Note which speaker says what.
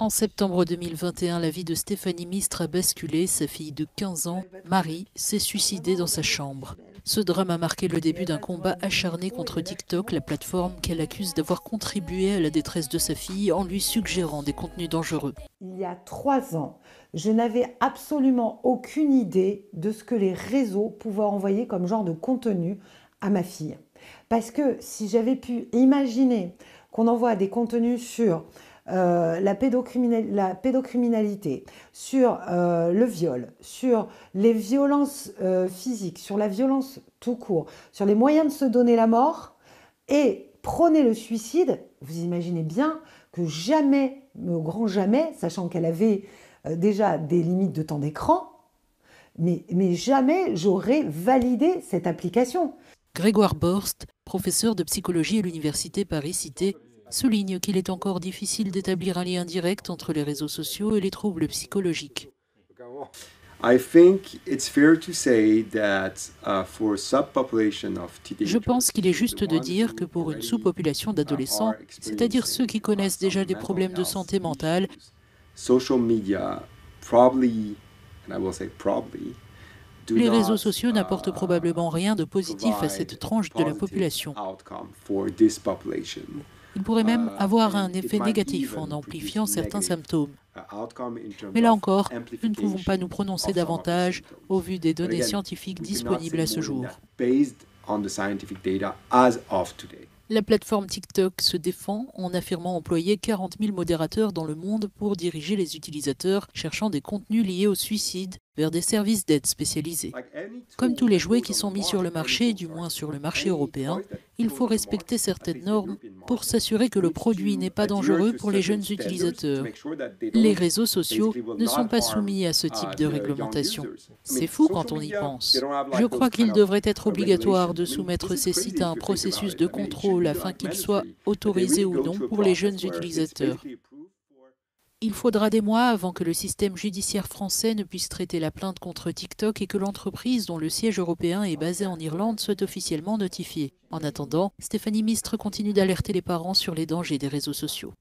Speaker 1: En septembre 2021, la vie de Stéphanie Mistre a basculé. Sa fille de 15 ans, Marie, s'est suicidée dans sa chambre. Ce drame a marqué le début d'un combat acharné contre TikTok, la plateforme qu'elle accuse d'avoir contribué à la détresse de sa fille en lui suggérant des contenus dangereux.
Speaker 2: Il y a 3 ans, je n'avais absolument aucune idée de ce que les réseaux pouvaient envoyer comme genre de contenu à ma fille. Parce que si j'avais pu imaginer qu'on envoie des contenus sur la pédocriminalité, sur le viol, sur les violences physiques, sur la violence tout court, sur les moyens de se donner la mort et prôner le suicide, vous imaginez bien que jamais, au grand jamais, sachant qu'elle avait déjà des limites de temps d'écran, mais jamais j'aurais validé cette application.
Speaker 1: Grégoire Borst, professeur de psychologie à l'université Paris-Cité, souligne qu'il est encore difficile d'établir un lien direct entre les réseaux sociaux et les troubles psychologiques. Je pense qu'il est juste de dire que pour une sous-population d'adolescents, c'est-à-dire ceux qui connaissent déjà des problèmes de santé mentale, les réseaux sociaux n'apportent probablement rien de positif à cette tranche de la population. Ils pourraient même avoir un effet négatif en amplifiant certains symptômes. Mais là encore, nous ne pouvons pas nous prononcer davantage au vu des données scientifiques disponibles à ce jour. La plateforme TikTok se défend en affirmant employer 40 000 modérateurs dans le monde pour diriger les utilisateurs cherchant des contenus liés au suicide vers des services d'aide spécialisés. Comme tous les jouets qui sont mis sur le marché, du moins sur le marché européen, il faut respecter certaines normes pour s'assurer que le produit n'est pas dangereux pour les jeunes utilisateurs. Les réseaux sociaux ne sont pas soumis à ce type de réglementation. C'est fou quand on y pense. Je crois qu'il devrait être obligatoire de soumettre ces sites à un processus de contrôle afin qu'ils soient autorisés ou non pour les jeunes utilisateurs. Il faudra des mois avant que le système judiciaire français ne puisse traiter la plainte contre TikTok et que l'entreprise, dont le siège européen est basé en Irlande, soit officiellement notifiée. En attendant, Stéphanie Mistre continue d'alerter les parents sur les dangers des réseaux sociaux.